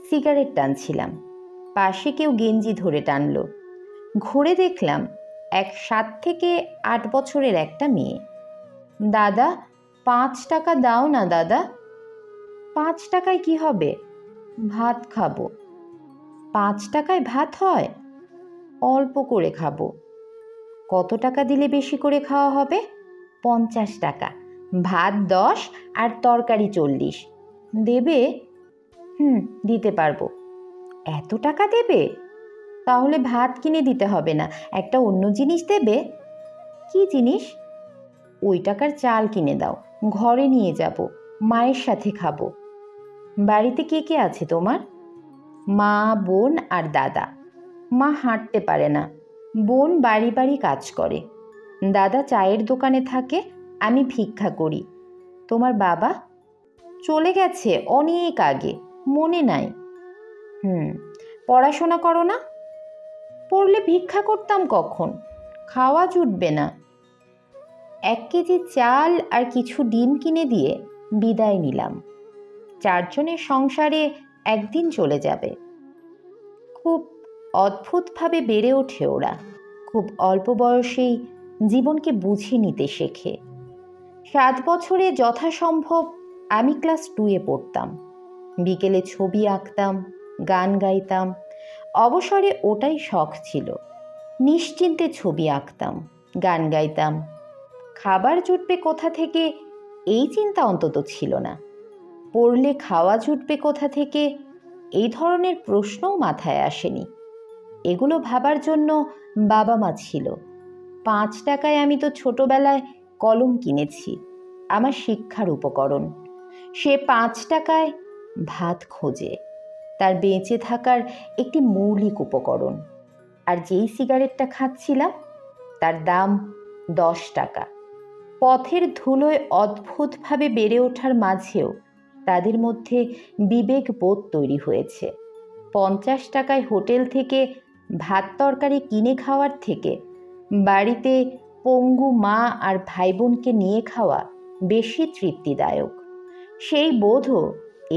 Cigarette টানছিলাম, পাশে কেউ গেঞ্জি ধরে টানলো। ঘুরে দেখলাম এক 7 থেকে 8 বছরের একটা মেয়ে। দাদা, 5 টাকা দাও না দাদা। 5 টাকায় কি হবে? ভাত খাবো। 5 টাকায় ভাত হয়? অল্প করে খাবো। কত টাকা দিলে বেশি করে খাওয়া হবে? 50 টাকা। ভাত 10 আর তরকারি 40 দেবে? দিতে পারবো। এত টাকা দেবে? তাহলে ভাত কিনে দিতে হবে না, একটা অন্য জিনিস দেবে। কি জিনিস? ওই টাকার চাল কিনে দাও, ঘরে নিয়ে যাব, মায়ের সাথে খাবো। বাড়িতে কে কে আছে তোমার? মা, বোন আর দাদা। মা হাঁটতে পারে না, বোন বাড়ি বাড়ি কাজ করে, দাদা চায়ের দোকানে থাকে, আমি ভিক্ষা করি। তোমার বাবা? চলে গেছে অনেক আগে, মনে নাই। পড়াশোনা করো না? পড়লে ভিক্ষা করতাম কখন? খাওয়া জুটবে না। 1 কেজি চাল আর কিছু ডিম কিনে দিয়ে বিদায় নিলাম। 4 জনের সংসারে একদিন চলে যাবে। খুব অদ্ভুতভাবে বেড়ে ওঠে ওরা, খুব অল্প বয়সেই জীবনকে বুঝে নিতে শেখে। 7 বছরে যথাসম্ভব আমি ক্লাস 2-এ পড়তাম। বিকেলে ছবি আঁকতাম, গান গাইতাম। অবসরে ওটাই শখ ছিল। নিশ্চিন্তে ছবি আঁকতাম, গান গাইতাম। খাবার জুটবে কোথা থেকে এই চিন্তা অন্তত ছিল না। পড়লে খাওয়া জুটবে কোথা থেকে এই ধরনের প্রশ্নও মাথায় আসেনি। এগুলো ভাবার জন্য বাবা মা ছিল। 5 টাকায় আমি তো ছোটবেলায় কলম কিনেছি, আমার শিক্ষার উপকরণ। সে 5 টাকায় ভাত খোঁজে, তার বেঁচে থাকার একটি মৌলিক উপকরণ। আর যেই সিগারেটটা খাচ্ছিলাম তার দাম 10 টাকা। পথের ধুলোয় অদ্ভুতভাবে বেড়ে ওঠার মাঝেও তাদের মধ্যে বিবেক বোধ তৈরি হয়েছে। 50 টাকায় হোটেল থেকে ভাত তরকারি কিনে খাওয়ার থেকে বাড়িতে পঙ্গু মা আর ভাই বোনকে নিয়ে খাওয়া বেশি তৃপ্তিদায়ক। সেই বোধও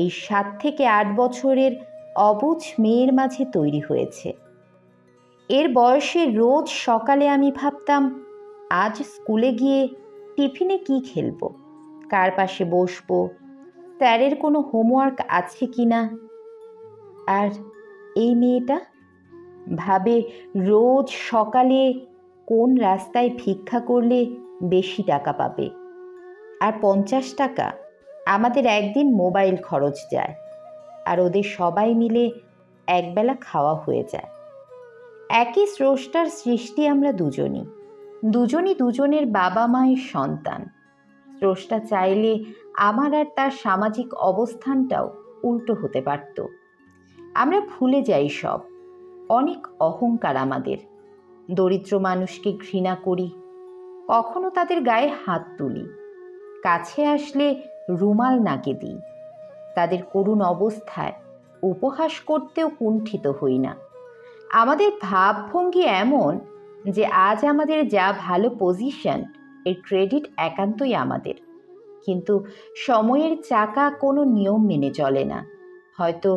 এই 7 থেকে 8 বছরের অবুঝ মেয়ের মাঝে তৈরি হয়েছে। এর বয়সে রোজ সকালে আমি ভাবতাম, আজ স্কুলে গিয়ে টিফিনে কি খেলবো, কার পাশে বসবো, স্যারের কোনো হোমওয়ার্ক আছে কি না। আর এই মেয়েটা ভাবে রোজ সকালে কোন রাস্তায় ভিক্ষা করলে বেশি টাকা পাবে। আর 50 টাকা আমাদের একদিন মোবাইল খরচ যায়, আর ওদের সবাই মিলে একবেলা খাওয়া হয়ে যায়। একই স্রষ্টার সৃষ্টি আমরা দুজনই দুজনের বাবা মায়ের সন্তান। স্রষ্টা চাইলে আমার আর তার সামাজিক অবস্থানটাও উল্টো হতে পারত। আমরা ভুলে যাই সব। অনেক অহংকার আমাদের। দরিদ্র মানুষকে ঘৃণা করি, কখনো তাদের গায়ে হাত তুলি, কাছে আসলে রুমাল নাকে দিই। তাদের করুণ অবস্থায় উপহাস করতেও কুণ্ঠিত হই না। আমাদের ভাবভঙ্গি এমন যে আজ আমাদের যা ভালো পজিশন, এর ক্রেডিট একান্তই আমাদের। কিন্তু সময়ের চাকা কোনো নিয়ম মেনে চলে না। হয়তো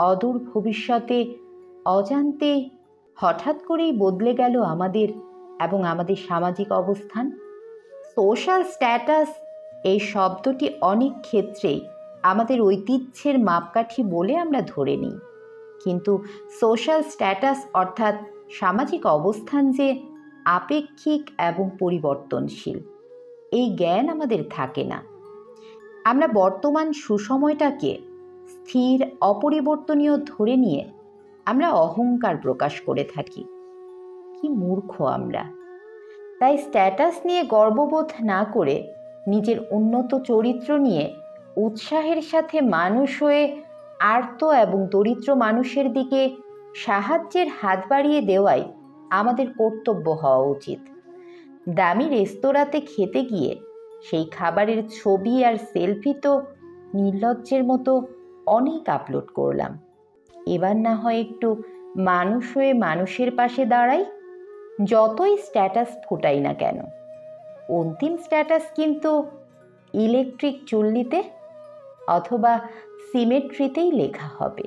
অদূর ভবিষ্যতে অজান্তে হঠাৎ করেই বদলে গেল আমাদের এবং আমাদের সামাজিক অবস্থান। সোশ্যাল স্ট্যাটাস এই শব্দটি অনেক ক্ষেত্রেই আমাদের ঐতিহ্যের মাপকাঠি বলে আমরা ধরে নিই। কিন্তু সোশ্যাল স্ট্যাটাস অর্থাৎ সামাজিক অবস্থান যে আপেক্ষিক এবং পরিবর্তনশীল, এই জ্ঞান আমাদের থাকে না। আমরা বর্তমান সুসময়টাকে স্থির অপরিবর্তনীয় ধরে নিয়ে আমরা অহংকার প্রকাশ করে থাকি। কি মূর্খ আমরা! তাই স্ট্যাটাস নিয়ে গর্ববোধ না করে নিজের উন্নত চরিত্র নিয়ে উৎসাহের সাথে মানুষ হয়ে আর্ত এবং দরিদ্র মানুষের দিকে সাহায্যের হাত বাড়িয়ে দেওয়াই আমাদের কর্তব্য হওয়া উচিত। দামি রেস্তোরাঁতে খেতে গিয়ে সেই খাবারের ছবি আর সেলফি তো নির্লজ্জের মতো অনেক আপলোড করলাম। এবার না হয় একটু মানুষ হয়ে মানুষের পাশে দাঁড়াই। যতই স্ট্যাটাস ফোটাই না কেন, অন্তিম স্ট্যাটাস কিন্তু ইলেকট্রিক চুল্লিতে অথবা সিমেট্রিতেই লেখা হবে।